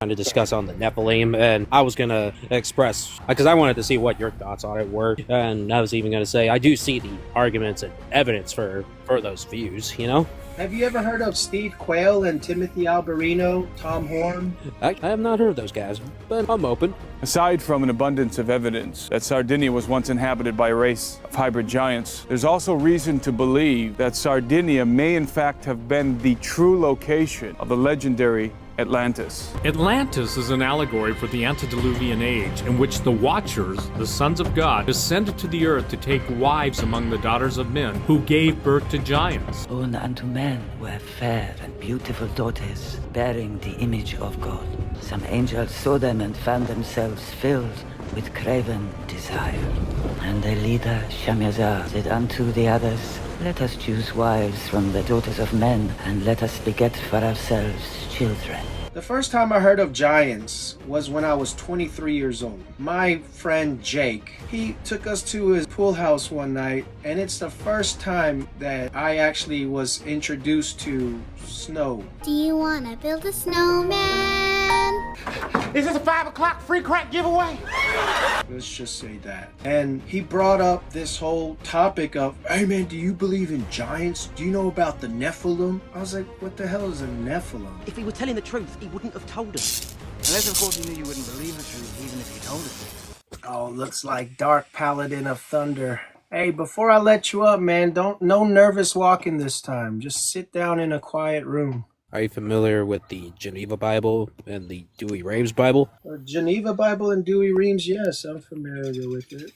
trying to discuss on the Nephilim, and I was gonna express because I wanted to see what your thoughts on it were, and I was even gonna say I do see the arguments and evidence for those views. Have you ever heard of Steve Quayle and Timothy Alberino, Tom Horn? I have not heard of those guys, but I'm open. Aside from an abundance of evidence that Sardinia was once inhabited by a race of hybrid giants, there's also reason to believe that Sardinia may in fact have been the true location of the legendary Atlantis. Atlantis is an allegory for the antediluvian age in which the Watchers, the sons of God, descended to the earth to take wives among the daughters of men who gave birth to giants. Born unto men were fair and beautiful daughters, bearing the image of God. Some angels saw them and found themselves filled with craven desire. And their leader, Shamyazar, said unto the others, "Let us choose wives from the daughters of men, and let us beget for ourselves children." The first time I heard of giants was when I was 23 years old. My friend Jake, he took us to his pool house one night, and it's the first time that I actually was introduced to snow. Do you want to build a snowman? Is this a 5 o'clock free crack giveaway? Let's just say that. And he brought up this whole topic of, "Hey man, do you believe in giants? Do you know about the Nephilim?" I was like, what the hell is a Nephilim? If he were telling the truth, he wouldn't have told us. Unless, of course, he knew you wouldn't believe the truth, even if he told us. Oh, looks like Dark Paladin of Thunder. Hey, before I let you up, man, no nervous walking this time. Just sit down in a quiet room. Are you familiar with the Geneva Bible and the Dewey Raves Bible? Geneva Bible and Dewey Reeves, yes, I'm familiar with it.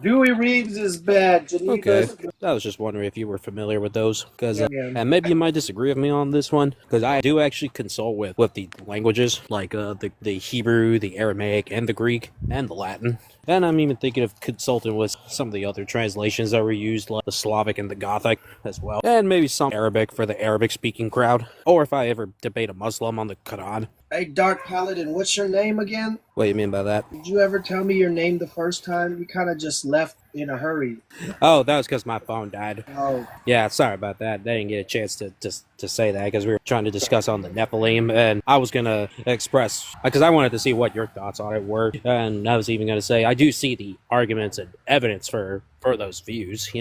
Dewey Reeves is bad. Geneva Okay, I was just wondering if you were familiar with those, because and maybe you might disagree with me on this one, because I do actually consult with the languages, like the Hebrew, the Aramaic, and the Greek, and the Latin. And I'm even thinking of consulting with some of the other translations that were used, like the Slavic and the Gothic as well. And maybe some Arabic for the Arabic-speaking crowd. Or if I ever debate a Muslim on the Quran. Hey, Dark Paladin, what's your name again? What do you mean by that? Did you ever tell me your name the first time? You kind of just left in a hurry. Oh, that was because my phone died. Oh. Yeah, sorry about that. I didn't get a chance to say that because we were trying to discuss on the Nephilim, and I was gonna express because I wanted to see what your thoughts on it were, and I was even gonna say I do see the arguments and evidence for those views.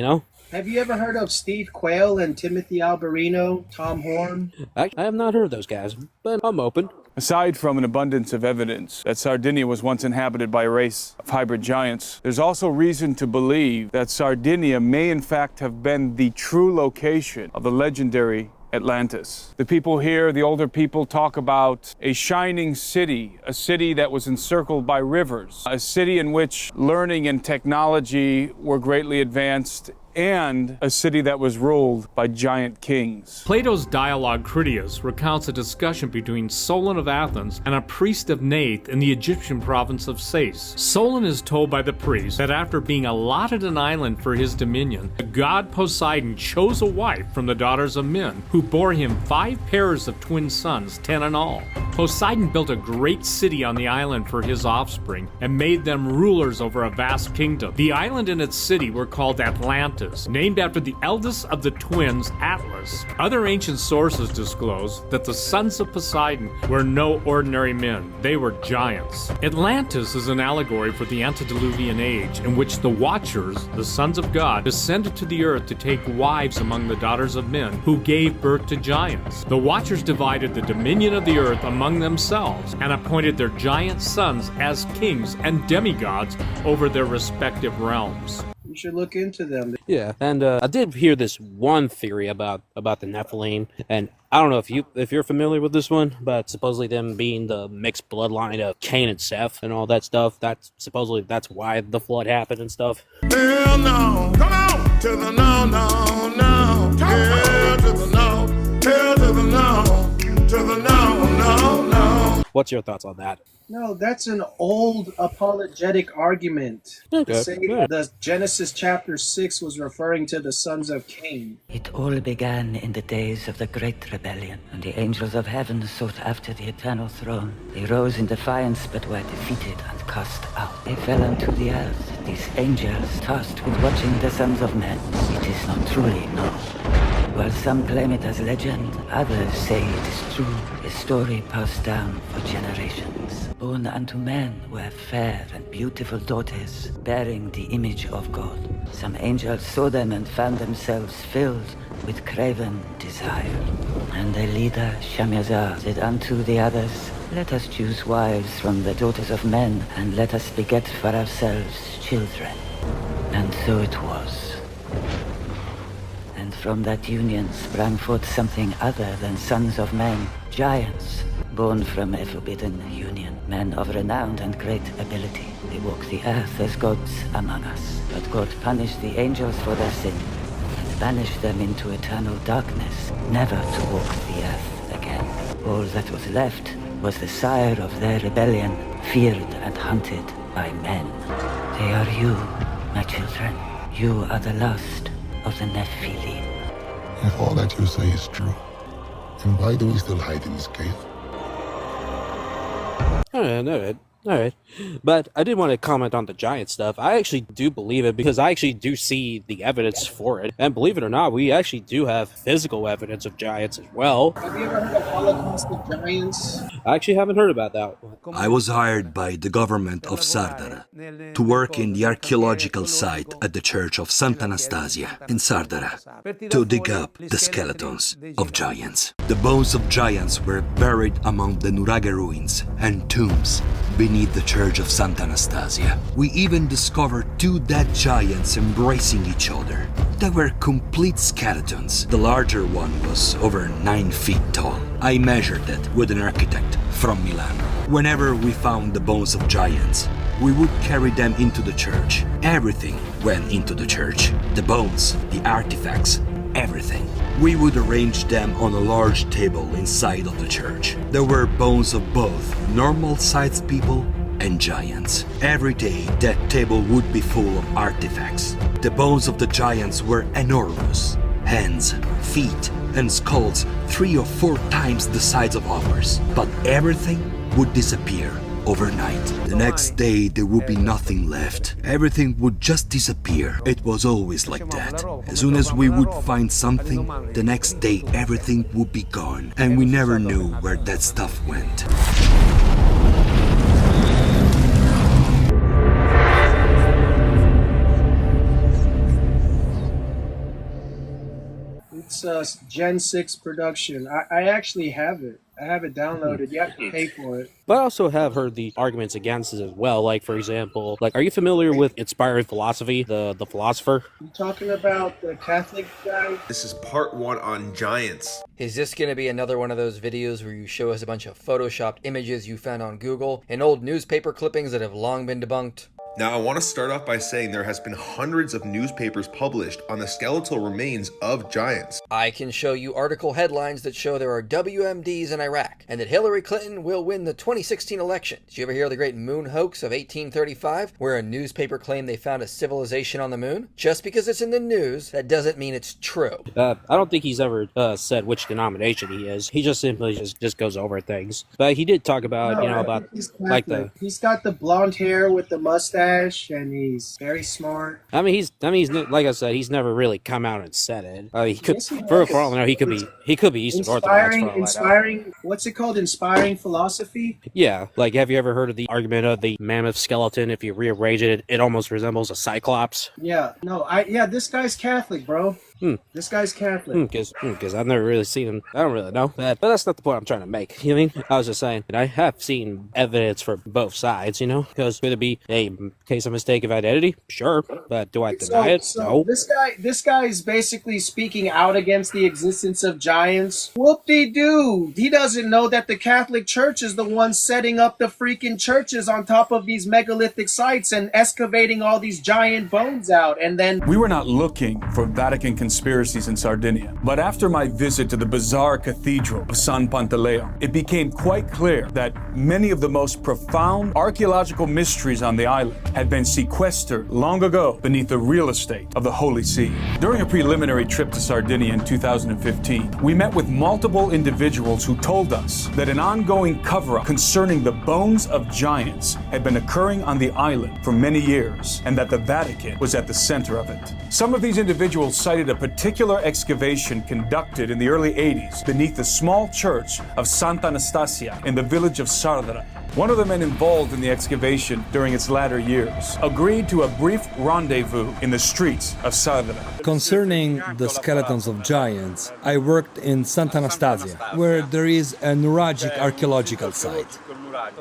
Have you ever heard of Steve Quayle and Timothy Alberino, Tom Horn? I have not heard of those guys, but I'm open. Aside from an abundance of evidence that Sardinia was once inhabited by a race of hybrid giants, there's also reason to believe that Sardinia may in fact have been the true location of the legendary Atlantis. The people here, the older people, talk about a shining city, a city that was encircled by rivers, a city in which learning and technology were greatly advanced, and a city that was ruled by giant kings. Plato's dialogue Critias recounts a discussion between Solon of Athens and a priest of Nath in the Egyptian province of Sais. Solon is told by the priest that after being allotted an island for his dominion, the god Poseidon chose a wife from the daughters of men, who bore him 5 pairs of twin sons, 10 in all. Poseidon built a great city on the island for his offspring and made them rulers over a vast kingdom. The island and its city were called Atlantis, named after the eldest of the twins, Atlas. Other ancient sources disclose that the sons of Poseidon were no ordinary men. They were giants. Atlantis is an allegory for the antediluvian age in which the Watchers, the sons of God, descended to the earth to take wives among the daughters of men who gave birth to giants. The Watchers divided the dominion of the earth among themselves and appointed their giant sons as kings and demigods over their respective realms. You should look into them. Yeah, and I did hear this one theory about the Nephilim, and I don't know if you're familiar with this one, but supposedly them being the mixed bloodline of Cain and Seth and all that stuff. That's why the flood happened and stuff. Hell no. Come on. To the no, no, no. Hell to the no. Hell to the no. To the no, no, no. What's your thoughts on that? No, that's an old apologetic argument. Okay. Say the Genesis chapter 6 was referring to the sons of Cain. It all began in the days of the Great Rebellion, and the angels of heaven sought after the eternal throne. They rose in defiance, but were defeated and cast out. They fell unto the earth, these angels tasked with watching the sons of men. It is not truly known. While some claim it as legend, others say it is true, a story passed down for generations. Born unto men were fair and beautiful daughters, bearing the image of God. Some angels saw them and found themselves filled with craven desire. And their leader, Shamyazar, said unto the others, "Let us choose wives from the daughters of men, and let us beget for ourselves children." And so it was. And from that union sprang forth something other than sons of men, giants, born from a forbidden union, men of renown and great ability. They walk the earth as gods among us. But God punished the angels for their sin, and banished them into eternal darkness, never to walk the earth again. All that was left was the sire of their rebellion, feared and hunted by men. They are you, my children. You are the last of the Nephilim. If all that you say is true, then why do we still hide in this cave? Alright. But I did want to comment on the giant stuff. I actually do believe it because I actually do see the evidence for it. And believe it or not, we actually do have physical evidence of giants as well. Have you ever heard of Holocaust of Giants? I actually haven't heard about that. I was hired by the government of Sardara to work in the archaeological site at the Church of Sant'Anastasia in Sardara to dig up the skeletons of giants. The bones of giants were buried among the Nuraghe ruins and tombs beneath the Church of Sant'Anastasia. We even discovered two dead giants embracing each other. They were complete skeletons. The larger one was over 9 feet tall. I measured it with an architect from Milan. Whenever we found the bones of giants, we would carry them into the church. Everything went into the church. The bones, the artifacts, everything. We would arrange them on a large table inside of the church. There were bones of both normal-sized people and giants. Every day, that table would be full of artifacts. The bones of the giants were enormous. Hands, feet, and skulls 3 or 4 times the size of ours. But everything would disappear overnight. The next day, there would be nothing left. Everything would just disappear. It was always like that. As soon as we would find something, the next day everything would be gone. And we never knew where that stuff went. It's Gen 6 production. I actually have it. I have it downloaded. You have to pay for it. But I also have heard the arguments against it as well. Like, for example, are you familiar with Inspiring Philosophy, the philosopher? You talking about the Catholic guy? This is part 1 on giants. Is this going to be another one of those videos where you show us a bunch of photoshopped images you found on Google and old newspaper clippings that have long been debunked? Now, I want to start off by saying there has been hundreds of newspapers published on the skeletal remains of giants. I can show you article headlines that show there are WMDs in Iraq, and that Hillary Clinton will win the 2016 election. Did you ever hear of the great moon hoax of 1835, where a newspaper claimed they found a civilization on the moon? Just because it's in the news, that doesn't mean it's true. I don't think he's ever said which denomination he is. He just simply just goes over things. But he did talk about, he's got the blonde hair with the mustache. And he's very smart. I mean, he's like I said, he's never really come out and said it. He could, for all I know, he could be Eastern Orthodox. Inspiring. What's it called? Inspiring Philosophy. Yeah, have you ever heard of the argument of the mammoth skeleton? If you rearrange it, it almost resembles a cyclops. Yeah. No. This guy's Catholic, bro. This guy's Catholic. Because I've never really seen him. I don't really know. But that's not the point I'm trying to make. You know what I mean? I was just saying that I have seen evidence for both sides, Because could it be a case of mistaken identity? Sure. But do I deny it? No. This guy is basically speaking out against the existence of giants. Whoop-de-doo. He doesn't know that the Catholic Church is the one setting up the freaking churches on top of these megalithic sites and excavating all these giant bones out. And then... We were not looking for Vatican conspiracies in Sardinia, but after my visit to the bizarre cathedral of San Pantaleo, it became quite clear that many of the most profound archaeological mysteries on the island had been sequestered long ago beneath the real estate of the Holy See. During a preliminary trip to Sardinia in 2015, we met with multiple individuals who told us that an ongoing cover-up concerning the bones of giants had been occurring on the island for many years, and that the Vatican was at the center of it. Some of these individuals cited a particular excavation conducted in the early 80s beneath the small church of Santa Anastasia in the village of Sardara. One of the men involved in the excavation during its latter years agreed to a brief rendezvous in the streets of Sardara. Concerning the skeletons of giants, I worked in Santa Anastasia, where there is a neuralgic archaeological site.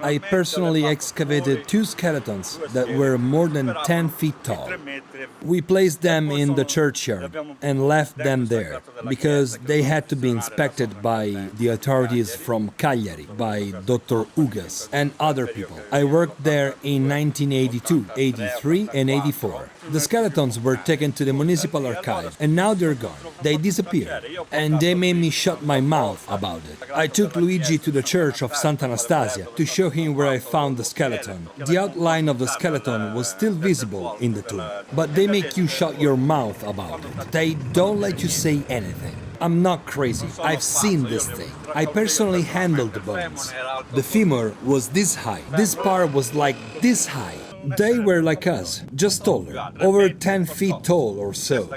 I personally excavated 2 skeletons that were more than 10 feet tall. We placed them in the churchyard and left them there because they had to be inspected by the authorities from Cagliari, by Dr. Ugas and other people. I worked there in 1982, 83 and 84. The skeletons were taken to the municipal archive and now they're gone. They disappeared and they made me shut my mouth about it. I took Luigi to the church of Santa Anastasia to show him where I found the skeleton. The outline of the skeleton was still visible in the tomb, but they make you shut your mouth about it. They don't let you say anything. I'm not crazy. I've seen this thing. I personally handled the bones. The femur was this high. This part was like this high. They were like us, just taller, over 10 feet tall or so,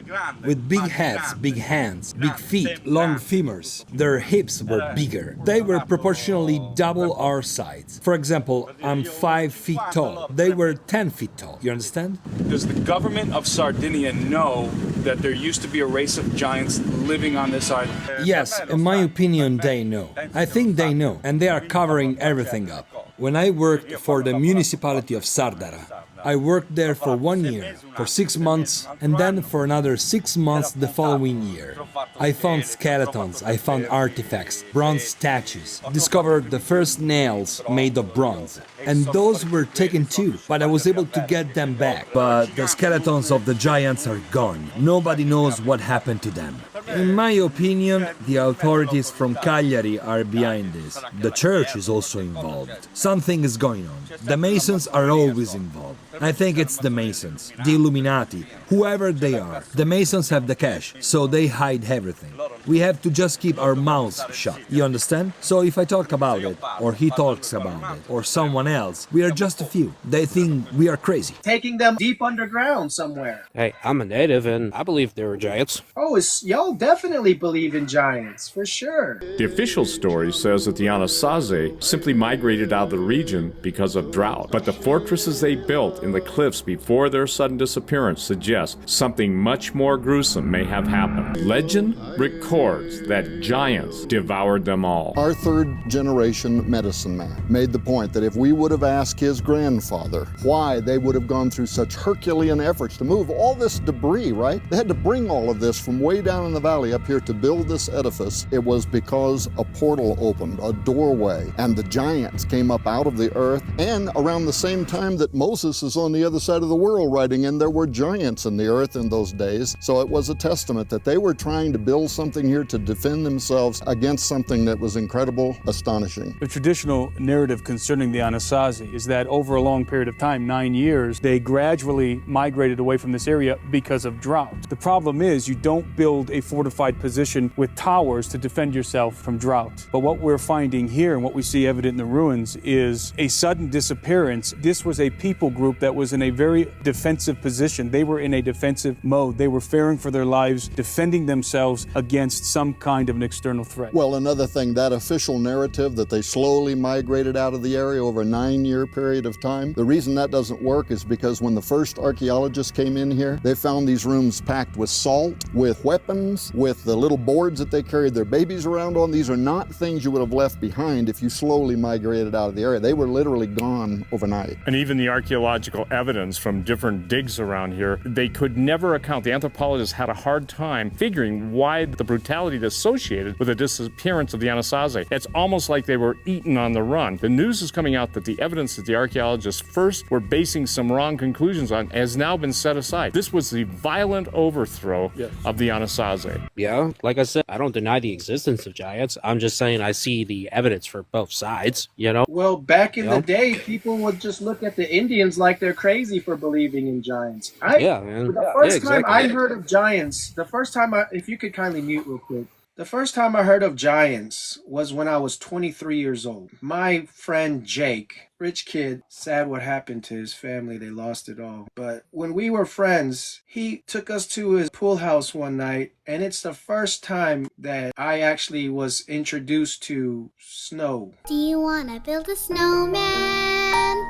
with big heads, big hands, big feet, long femurs. Their hips were bigger. They were proportionally double our size. For example, I'm 5 feet tall. They were 10 feet tall. You understand? Does the government of Sardinia know that there used to be a race of giants living on this island? Yes, in my opinion, they know. I think they know, and they are covering everything up. When I worked for the municipality of Sardara, I worked there for 1 year, for 6 months, and then for another 6 months the following year. I found skeletons, I found artifacts, bronze statues, discovered the first nails made of bronze. And those were taken too, but I was able to get them back. But the skeletons of the giants are gone. Nobody knows what happened to them. In my opinion, the authorities from Cagliari are behind this. The church is also involved. Something is going on. The Masons are always involved. I think it's the Masons, the Illuminati, whoever they are. The Masons have the cash, so they hide everything. We have to just keep our mouths shut. You understand? So if I talk about it, or he talks about it, or someone else, we are just a few. They think we are crazy. Taking them deep underground somewhere. Hey, I'm a native and I believe there were giants. Oh, y'all definitely believe in giants, for sure. The official story says that the Anasazi simply migrated out of the region because of drought. But the fortresses they built in the cliffs before their sudden disappearance suggest something much more gruesome may have happened. Legend records that giants devoured them all. Our third-generation medicine man made the point that if we would have asked his grandfather why they would have gone through such Herculean efforts to move all this debris, right? They had to bring all of this from way down in the valley up here to build this edifice. It was because a portal opened, a doorway, and the giants came up out of the earth. And around the same time that Moses is on the other side of the world writing in, there were giants in the earth in those days. So it was a testament that they were trying to build something here to defend themselves against something that was incredible, astonishing. The traditional narrative concerning the Anasazi is that over a long period of time, 9 years, they gradually migrated away from this area because of drought. The problem is you don't build a fortified position with towers to defend yourself from drought. But what we're finding here and what we see evident in the ruins is a sudden disappearance. This was a people group that was in a very defensive position. They were in a defensive mode. They were fearing for their lives, defending themselves against some kind of an external threat. Well, another thing, that official narrative that they slowly migrated out of the area over a 9-year period of time, the reason that doesn't work is because when the first archaeologists came in here, they found these rooms packed with salt, with weapons, with the little boards that they carried their babies around on. These are not things you would have left behind if you slowly migrated out of the area. They were literally gone overnight. And even the archaeological evidence from different digs around here, they could never account. The anthropologists had a hard time figuring why the brutality associated with the disappearance of the Anasazi. It's almost like they were eaten on the run. The news is coming out that the evidence that the archaeologists first were basing some wrong conclusions on has now been set aside. This was the violent overthrow of the Anasazi. Yeah, like I said, I don't deny the existence of giants. I'm just saying I see the evidence for both sides, you know? Well, back in the day, people would just look at the Indians like they're crazy for believing in giants. Yeah, man. The first time I heard of giants, if you could kindly mute real quick. The first time I heard of giants was when I was 23 years old. My friend Jake, rich kid, sad what happened to his family. They lost it all. But when we were friends, he took us to his pool house one night, and it's the first time that I actually was introduced to snow. Do you want to build a snowman?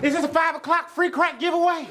Is this a 5 o'clock free crack giveaway?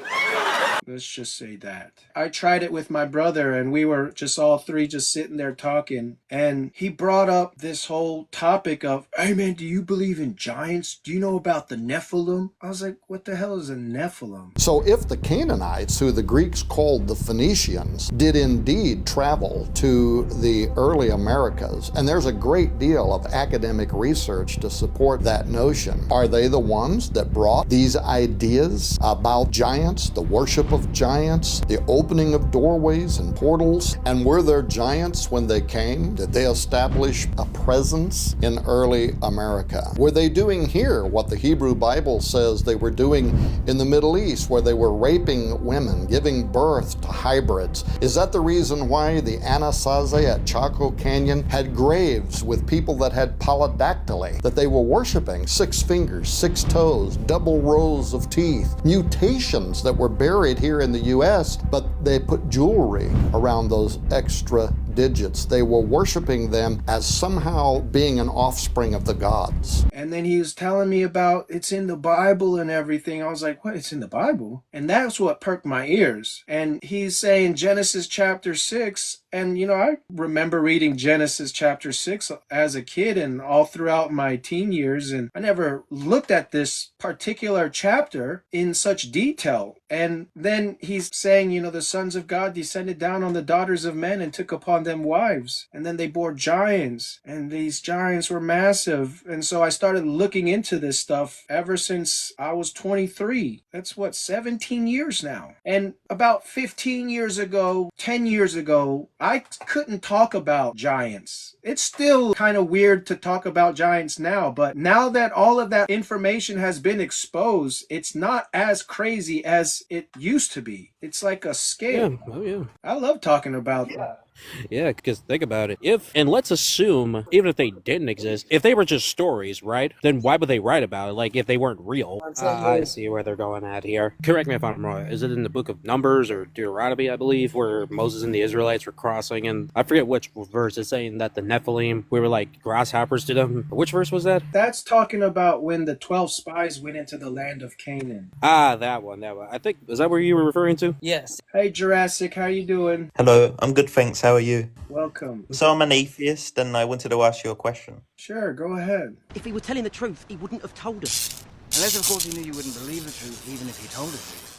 Let's just say that. I tried it with my brother, and we were just all three just sitting there talking, and he brought up this whole topic of, hey man, do you believe in giants? Do you know about the Nephilim? I was like, what the hell is a Nephilim? So if the Canaanites, who the Greeks called the Phoenicians, did indeed travel to the early Americas, and there's a great deal of academic research to support that notion, are they the ones that brought these ideas about giants, the worship of giants, the opening of doorways and portals? And were there giants when they came? Did they establish a presence in early America? Were they doing here what the Hebrew Bible says they were doing in the Middle East, where they were raping women, giving birth to hybrids? Is that the reason why the Anasazi at Chaco Canyon had graves with people that had polydactyly, that they were worshiping 6 fingers, 6 toes, double rows of teeth, mutations that were buried here in the US, but they put jewelry around those extra digits. They were worshiping them as somehow being an offspring of the gods. And then he was telling me about it's in the Bible and everything. I was like, what? It's in the Bible? And that's what perked my ears. And he's saying Genesis chapter 6. And, you know, I remember reading Genesis chapter 6 as a kid and all throughout my teen years. And I never looked at this particular chapter in such detail. And then he's saying, you know, the sons of God descended down on the daughters of men and took upon them wives. And then they bore giants. And these giants were massive. And so I started looking into this stuff ever since I was 23. That's what, 17 years now. And about 15 years ago, 10 years ago, I couldn't talk about giants. It's still kind of weird to talk about giants now, but now that all of that information has been exposed, it's not as crazy as it used to be. It's like a scale. Yeah. Oh, yeah. I love talking about that. Yeah, because think about it. And let's assume, even if they didn't exist, if they were just stories, right? Then why would they write about it? Like, if they weren't real. I see where they're going at here. Correct me if I'm wrong. Is it in the book of Numbers or Deuteronomy, I believe, where Moses and the Israelites were crossing? And I forget which verse it's saying that the Nephilim, we were like grasshoppers to them. Which verse was that? That's talking about when the 12 spies went into the land of Canaan. Ah, that one. I think, is that where you were referring to? Yes. Hey, Jurassic, how you doing? Hello, I'm good, thanks. How are you? Welcome. So I'm an atheist, and I wanted to ask you a question. Sure, go ahead. If he were telling the truth, he wouldn't have told us. Unless, of course, he knew you wouldn't believe the truth, even if he told us.